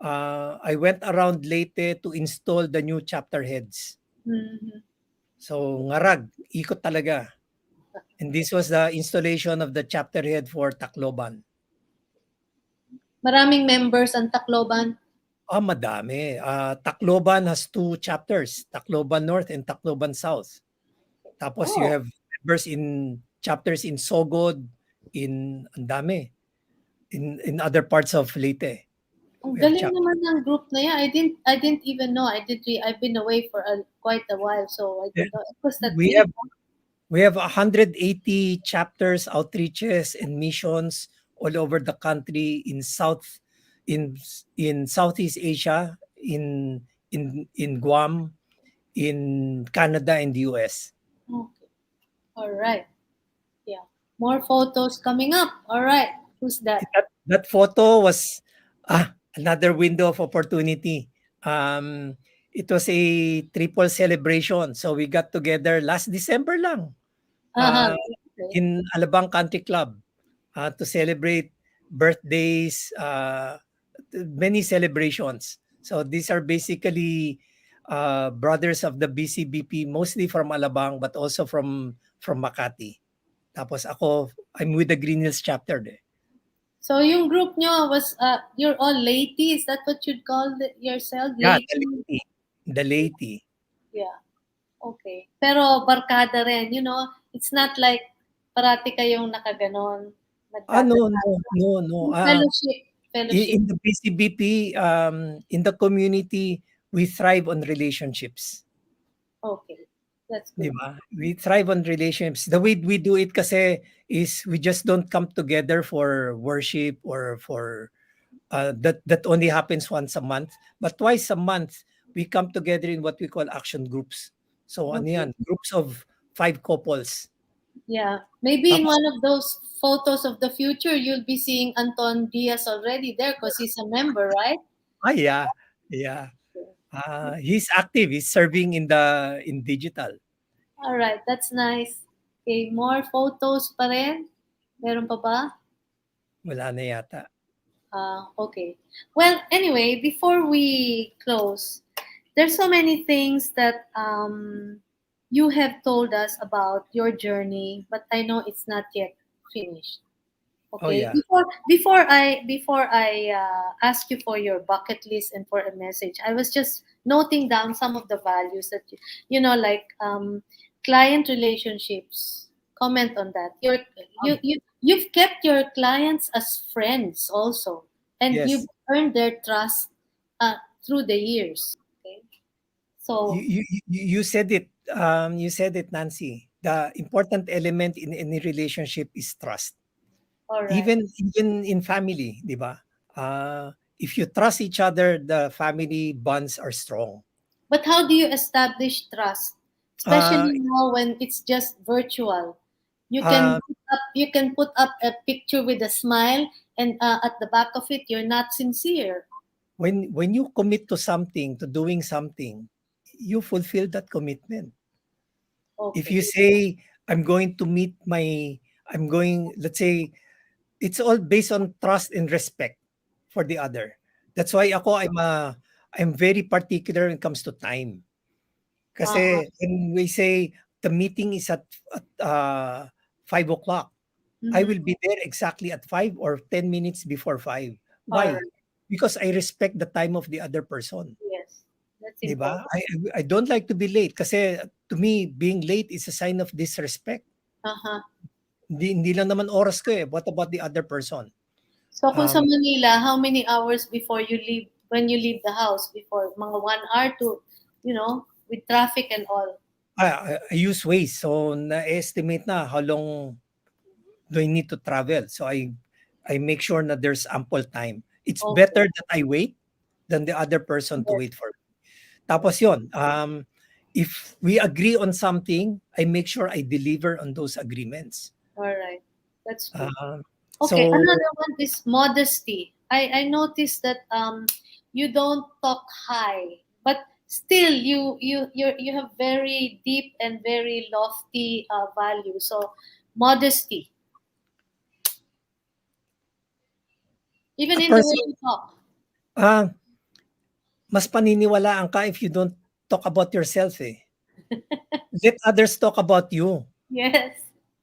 I went around Leyte to install the new chapter heads. Mm-hmm. So ngarag, ikot talaga. And this was the installation of the chapter head for Tacloban. Maraming members ang Tacloban. Madami. Tacloban has two chapters, Tacloban North and Tacloban South. Tapos you Oh, have members in chapters in Sogod, in ang dami, in other parts of Leyte. ang We have galing chapters. naman ng group na yan. I didn't even know. I've been away for quite a while, so I didn't know it was that We big. have we have 180 chapters, outreaches, and missions all over the country in in Southeast Asia, in Guam, in Canada, and the US. Okay. All right. Yeah. More photos coming up. All right. Who's that? That photo was another window of opportunity. It was a triple celebration. So we got together last December lang, Uh-huh. uh, Okay. in Alabang Country Club, to celebrate birthdays, many celebrations. So these are basically brothers of the BCBP, mostly from Alabang, but also from Makati. Tapos ako, I'm with the Green Hills chapter. So yung group nyo was you're all lady. Is that what you'd call yourself? Yeah, Lady? the lady. The lady. Yeah. Okay. Pero barkada rin, it's not like parati kayong nakaganon, No, no, nagdadasal. no, no. Fellowship. Fellowship. In the BCBP, in the community, we thrive on relationships. Okay. That's Di good. ba? We thrive on relationships. The way we do it kasi is we just don't come together for worship or for that only happens once a month. But twice a month, we come together in what we call action groups. So ano Okay. yan? Groups of 5 couples. Yeah. Maybe in Tapos, one of those photos of the future, you'll be seeing Anton Diaz already there because he's a member, right? yeah, yeah. He's active. He's serving in digital. All right. That's nice. Okay. More photos pa rin? Meron pa ba? Wala na yata. Okay. Well, anyway, before we close, there's so many things that you have told us about your journey, but I know it's not yet finished. Oh Okay, yeah. before I ask you for your bucket list and for a message, I was just noting down some of the values that like client relationships. Comment on that. You've kept your clients as friends also, and you've Yes. earned their trust through the years. Okay, You so you you said it. You said it, Nancy. The important element in any relationship is trust. all right. Even in family, 'di ba? If you trust each other, the family bonds are strong. But how do you establish trust, Uh, especially now when it's just virtual? uh, You can put up a picture with a smile, and at the back of it, you're not sincere. when you commit to something, to doing something, you fulfill that commitment. If Okay. you say, I'm going to meet my, I'm going, let's say, it's all based on trust and respect for the other. That's why I'm very particular when it comes to time. Uh-huh. Kasi when we say the meeting is at 5 o'clock, I Mm-hmm. will be there exactly at 5 or 10 minutes before 5. All right. Why? Because I respect the time of the other person. Yes, that's 'Di ba? important. I don't like to be late kasi to me, being late is a sign of disrespect. Uh-huh. Hindi lang naman oras ko eh. What about the other person? So kung sa Um, Manila, how many hours before you leave, when you leave the house, before mga 1 hour to, with traffic and all? I use Waze, so na-estimate na how long do I need to travel. So I make sure na there's ample time. It's Okay. better that I wait than the other person to Yes. wait for me. Yes. Tapos yon, if we agree on something, I make sure I deliver on those agreements. All right. That's true. Um, Okay, so another one is modesty. I noticed that you don't talk high, but still you have very deep and very lofty value. So modesty, even a in the way person, you talk. ah, mas paniniwalaan ka if you don't talk about yourself eh. Let others talk about you. Yes.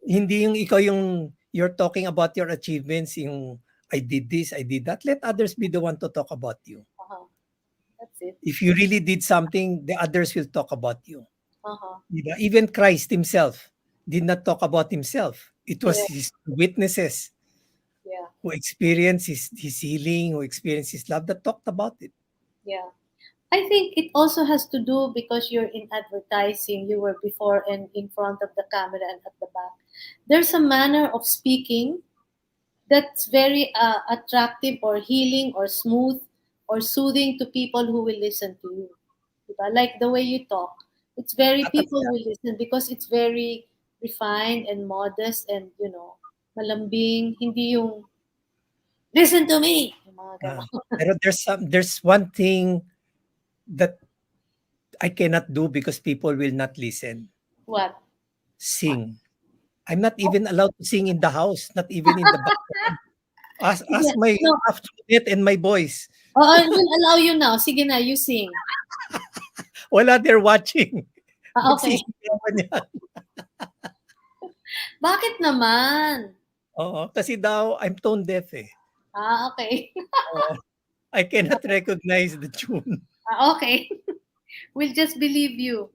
Hindi yung ikaw yung you're talking about your achievements, yung I did this, I did that. Let others be the one to talk about you. Uh-huh. That's it. If you really did something, the others will talk about you. Uh-huh. Di ba? Even Christ himself did not talk about himself. It was Yeah. his witnesses Yeah. who experienced his healing, who experienced his love that talked about it. Yeah. I think it also has to do because you're in advertising, you were before and in front of the camera and at the back. There's a manner of speaking that's very attractive or healing or smooth or soothing to people who will listen to you. Diba? Like the way you talk. It's very, people will listen because it's very refined and modest and, malambing. Hindi yung, listen to me! Yung mga Ah, ganon. pero there's one thing that I cannot do because people will not listen. What? Sing. I'm not even allowed to sing in the house, not even in the bathroom. Sige, no. Ask Monette and my boys. Oh, I will allow you now. Sige na, you sing. Wala, they're watching. Okay. Magsisigawan yan. Bakit naman? Oo, kasi daw I'm tone deaf eh. Okay. Oo, I cannot recognize the tune. Okay. We'll just believe you.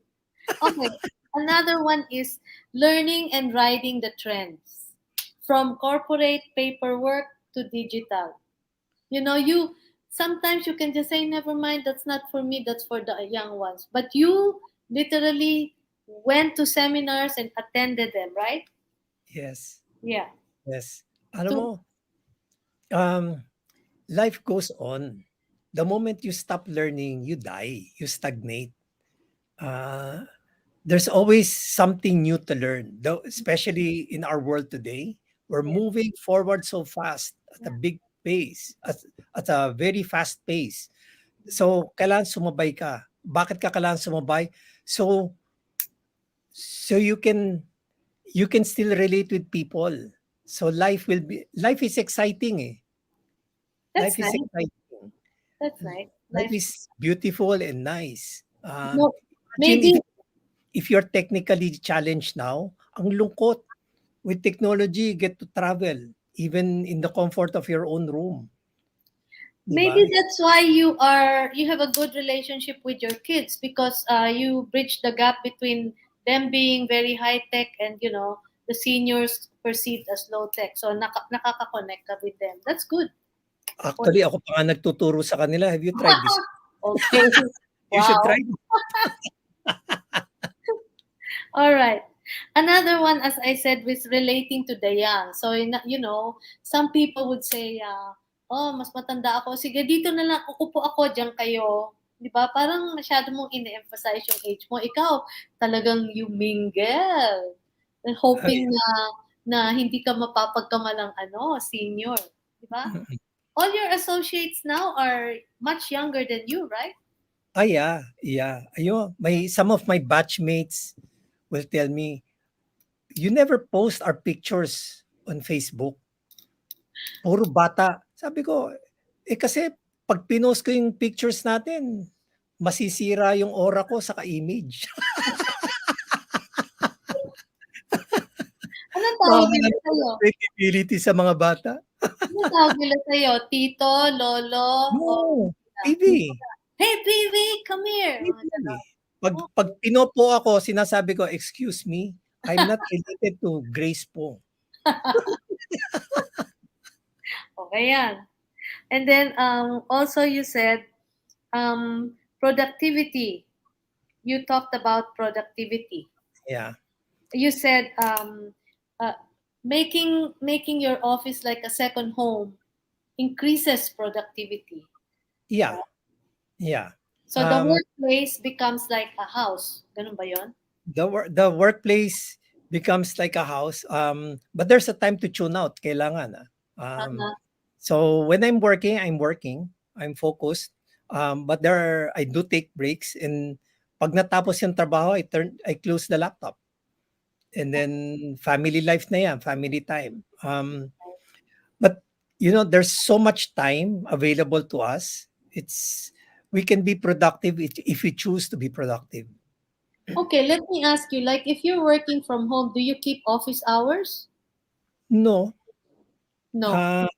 Okay. Another one is learning and riding the trends from corporate paperwork to digital. You sometimes you can just say, never mind, that's not for me, that's for the young ones. But you literally went to seminars and attended them, right? Yes, Yeah. yes. Alam mo, To um, life goes on. The moment you stop learning, you die, you stagnate. Uh, there's always something new to learn, though, especially in our world today. We're yeah, moving forward so fast at a yeah, big pace, at a very fast pace. So, kailangan sumabay ka. Bakit ka kailangan sumabay? So, so you can still relate with people. So life is exciting eh. that's Life is nice. exciting. That's nice. Life Life. is beautiful and nice. Uh, No, Imagine maybe if you're technically challenged now, ang lungkot. With technology, you get to travel even in the comfort of your own room. Di ba? maybe that's why you have a good relationship with your kids because you bridge the gap between them being very high tech and the seniors perceived as low tech. So nakaka-connect ka with them. That's good. Actually, ako pa nga nagtuturo sa kanila. Have you tried this? Okay. You should try Wow. it. All right. Another one, as I said, was relating to the young. So, some people would say, oh, mas matanda ako. Sige, dito na lang, upo ako, diyan kayo. Di ba? Parang masyado mong ine-emphasize yung age mo. Ikaw, talagang you mingle. Ay, Hoping na hindi ka mapapagkamalang senior. Di ba? All your associates now are much younger than you, right? yeah, yeah. Ayun, some of my batchmates will tell me, you never post our pictures on Facebook. Puro bata. Sabi ko, kasi pag pinost ko yung pictures natin, masisira yung aura ko sa image. Anong tawag nila Mawawalan ako sa'yo? ng credibility sa mga bata. Anong tawag nila sa'yo? Tito, lolo, o No, tita? TV. Hey, baby, come here! Mga TV. ganon. Oh, Pag pinopo ako, sinasabi ko, excuse me, I'm not related to Grace po. okay yan. And then, also you said, productivity. You talked about productivity. Yeah. You said, uh, making your office like a second home increases productivity. Yeah. Yeah. So the workplace becomes like a house. Ganun ba yun? The workplace becomes like a house. But there's a time to tune out. Kailangan. Uh-huh. So when I'm working, I'm focused. But I do take breaks, and pag natapos yung trabaho, I close the laptop. And then family life na yan, family time. But there's so much time available to us. We can be productive if we choose to be productive. Okay, let me ask you, like if you're working from home, do you keep office hours? No. No. Ah,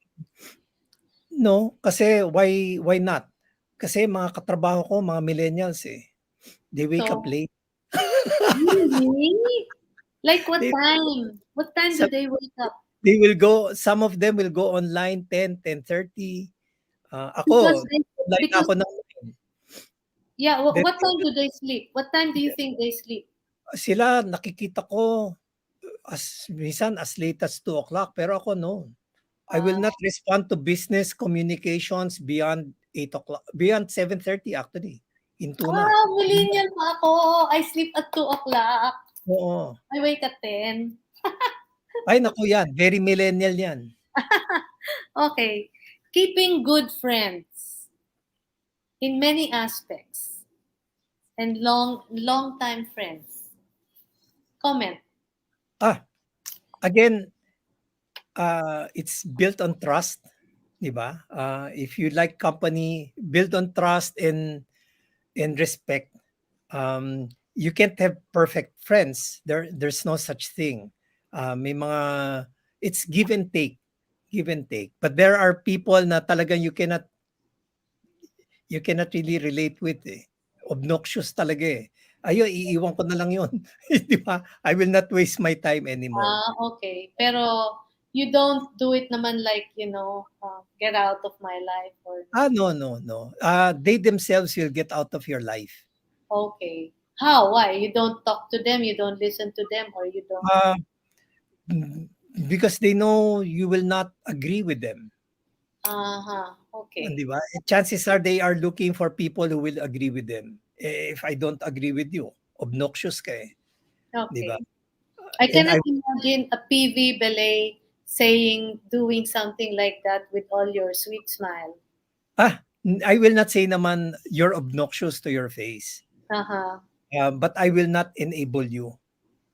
no, kasi why not? Kasi mga katrabaho ko, mga millennials eh. They wake up So, late. really? Like what They, time? What time do some, they wake up? they will go, some of them will go online 10:30. Because Ako, they, online because ako ng 9. yeah, Then, what time do they sleep? What time do you think they sleep? sila nakikita ko minsan as late as 2 o'clock, pero ako no. I will Uh, not respond to business communications beyond 8 o'clock, beyond 7:30 actually. Into na. millennial pa ako. I sleep at 2 o'clock. Oo. I wake at 10. Ay naku yan, very millennial yan. Okay. Keeping good friends in many aspects and long time friends. Comment. Again, it's built on trust, 'di ba? If you like company, built on trust and respect. You can't have perfect friends. There's no such thing. May mga it's give and take, give and take. But there are people na talagang you cannot really relate with eh. Obnoxious talaga eh. Ayun, iiwan ko na lang yun. Di ba? I will not waste my time anymore. Okay. Pero you don't do it naman like, get out of my life or No, no, no. They themselves will get out of your life. okay. How? Why? You don't talk to them, you don't listen to them, or you don't. Uh, because they know you will not agree with them. Uh-huh. Okay. Di ba? Chances are they are looking for people who will agree with them. If I don't agree with you, obnoxious ka eh. Di ba? Okay. I And cannot imagine a PV Beley doing something like that with all your sweet smile. I will not say naman you're obnoxious to your face. Uh-huh. But I will not enable you.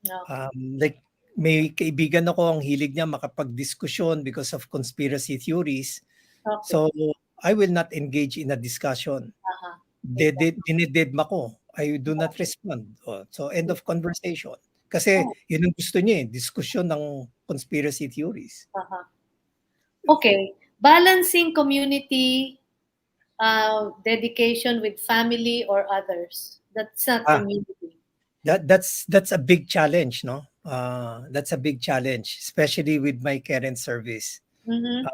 Okay. Like may kaibigan ako ang hilig niya makapag-diskusyon because of conspiracy theories. Okay. So I will not engage in a discussion. Uh-huh. Exactly. Dinededma ko. I do not respond. Oh, so end of conversation. Kasi Oh, yun ang gusto niya, diskusyon ng conspiracy theories. uh-huh. Okay. Balancing community dedication with family or others. That's not Ah, community. that's a big challenge, no? That's a big challenge, especially with my current service. Mm-hmm.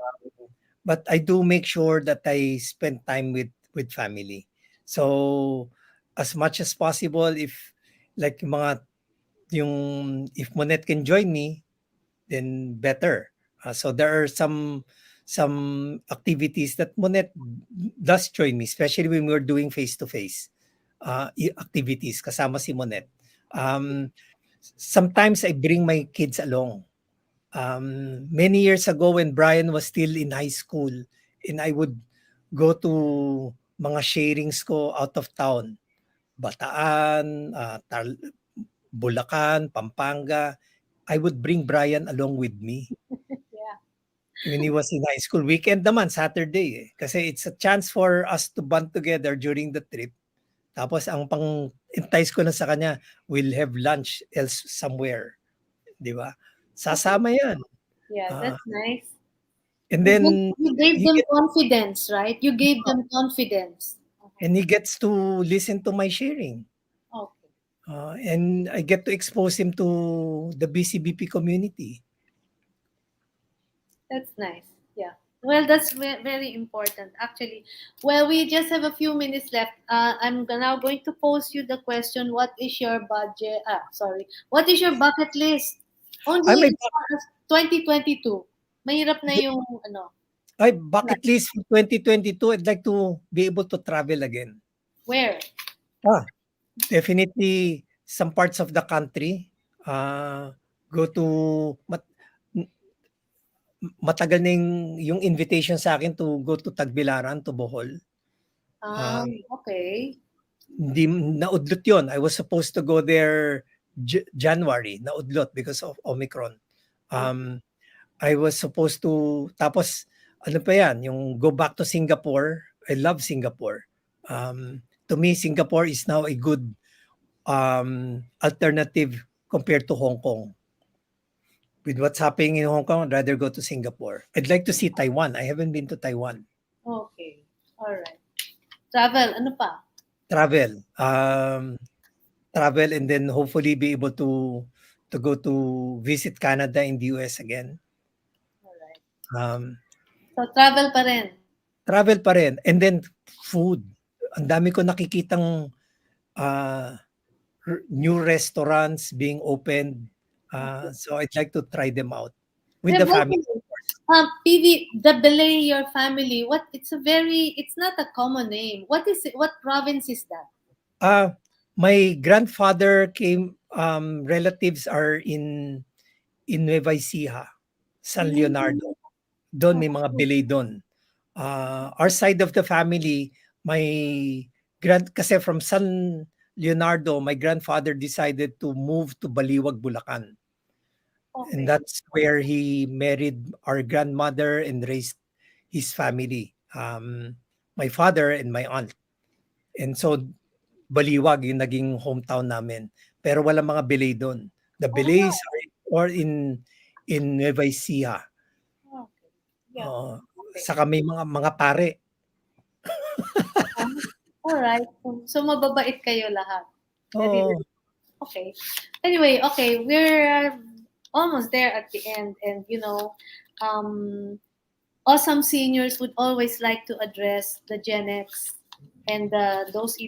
But I do make sure that I spend time with family. So as much as possible, if like if Monette can join me, then better. So there are some activities that Monette does join me, especially when we're doing face-to-face activities kasama si Monette. Sometimes I bring my kids along. Many years ago when Bryan was still in high school and I would go to mga sharings ko out of town, Bataan, Bulacan, Pampanga, I would bring Bryan along with me. Yeah. When he was in high school, weekend naman, Saturday eh. Kasi it's a chance for us to bond together during the trip. Tapos ang entice ko na sa kanya, we'll have lunch else somewhere. Di ba? Okay. Sasama yan. Yeah, Ah, that's nice. and then You gave he them get, confidence, right? You gave them confidence. and he gets to listen to my sharing. Okay. And I get to expose him to the BCBP community. That's nice. Yeah. Well, that's very important, actually. Well, we just have a few minutes left. Now going to pose you the question: what is your budget? Sorry. What is your bucket list? I Only may as far as 2022. Mahirap na yung ano. I bucket list for 2022. I'd like to be able to travel again. Where? Ah, definitely some parts of the country. Go to matagal na yung invitation sa akin to go to Tagbilaran, to Bohol. Okay. Hindi naudlot yon. I was supposed to go there January, naudlot because of Omicron. I was supposed to, tapos ano pa yan, yung go back to Singapore. I love Singapore. To me, Singapore is now a good alternative compared to Hong Kong. With what's happening in Hong Kong, I'd rather go to Singapore. I'd like to see Taiwan. I haven't been to Taiwan. Okay. All right. Travel, ano pa? Travel. Travel and then hopefully be able to go to visit Canada and the US again. All right. Um, So, travel pa rin. Travel pa rin. And then food. Ang dami ko nakikitang new restaurants being opened. So I'd like to try them out with the family. PV, the Beley, your family, it's not a common name. What is it? What province is that? My grandfather came, relatives are in Nueva Ecija, San Leonardo. Doon may mga Beley doon. Our side of the family, kasi from San Leonardo, my grandfather decided to move to Baliwag, Bulacan. Okay. And that's where he married our grandmother and raised his family. My father and my aunt. And so, Baliwag yung naging hometown namin. Pero wala mga Belay doon. The Belays are in Nueva Ecija. Okay. Yeah. Okay. Saka may mga pare. All right. So mababait kayo lahat. Oh. Okay. Anyway, okay, we're almost there at the end, and awesome seniors would always like to address the Gen X and those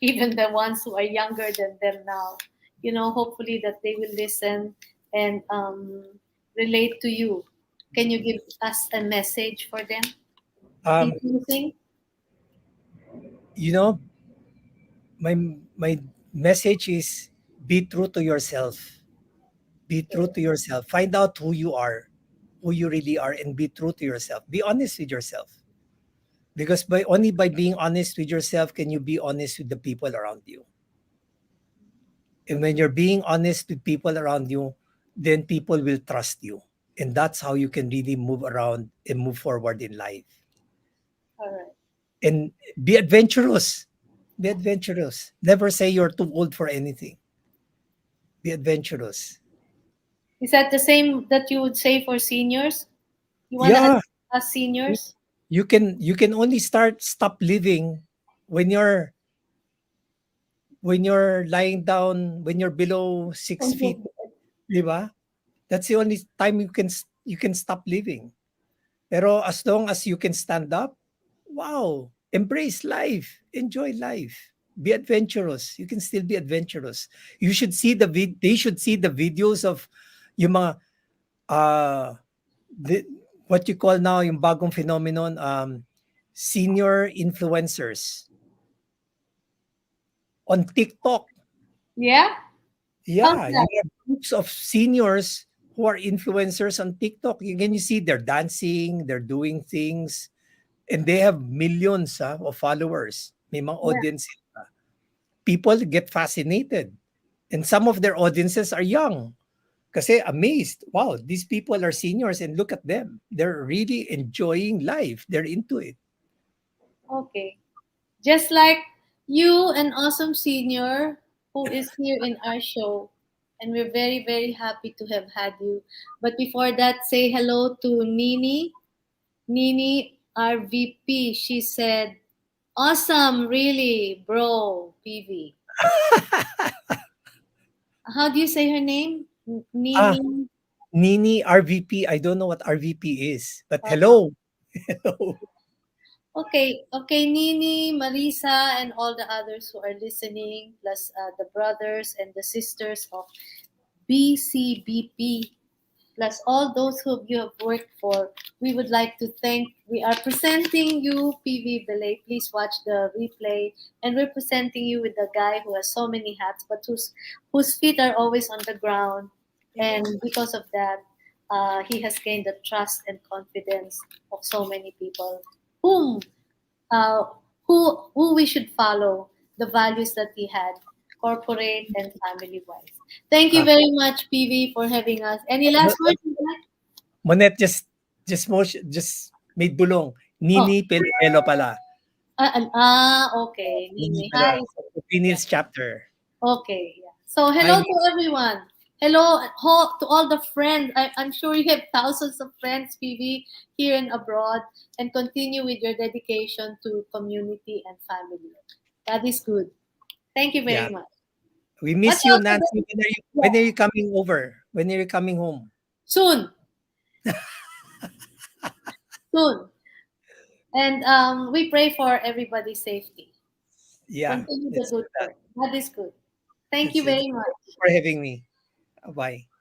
even the ones who are younger than them now. Hopefully that they will listen and relate to you. Can you give us a message for them? Anything? My message is be true to yourself. Be true to yourself. Find out who you are, who you really are, and be true to yourself. Be honest with yourself. Because only by being honest with yourself can you be honest with the people around you. And when you're being honest with people around you, then people will trust you. And that's how you can really move around and move forward in life. All right. And be adventurous. Be adventurous. Never say you're too old for anything. Be adventurous. Is that the same that you would say for seniors? You want to Yeah, us seniors? you can only stop living when you're lying down, when you're below 6 feet, di ba? That's the only time you can stop living. Pero as long as you can stand up, wow, embrace life, enjoy life, be adventurous. You can still be adventurous. You should see they should see the videos of yung mga uh the, what you call now yung bagong phenomenon, senior influencers on TikTok. Yeah? How's Yeah, you that? have groups of seniors who are influencers on TikTok. Can you see they're dancing, they're doing things, and they have millions of followers. May mga Yeah. audience sila. People get fascinated. And some of their audiences are young. Kasi amazed. Wow, these people are seniors and look at them. They're really enjoying life. They're into it. Okay. Just like you, an awesome senior who is here in our show. And we're very, very happy to have had you. But before that, say hello to Nini. Nini, our VP. She said, awesome, really, bro, PV. How do you say her name? Ah, Nini. Nini RVP. I don't know what RVP is, but Uh, hello. Hello. okay, okay, Nini, Marissa, and all the others who are listening, plus the brothers and the sisters of BCBP, plus all those who you have worked for. We would like to thank. We are presenting you, PV Beley. Please watch the replay. And we're presenting you with a guy who has so many hats, but whose feet are always on the ground. And because of that, he has gained the trust and confidence of so many people, whom uh, who we should follow the values that he had, corporate and family wise. Thank you Ah, very much, PV, for having us. Any last words? Monette? Monette just made bulong. Oh, Nini Pelopelo pala. okay. Nini Nini, Pelo. hi. Yeah. Opinions chapter. Okay. Yeah. So, Hi, hello to everyone. Hello to all the friends. I'm sure you have thousands of friends, PV, here and abroad, and continue with your dedication to community and family. That is good. Thank you very yeah. much. We What miss you, else? Nancy. When are you coming over? When are you coming home? Soon, soon. And we pray for everybody's safety. Yeah, Continue the let's do good that. work. That is good. Thank Let's you do that. very much. Thank you for having me. Bye.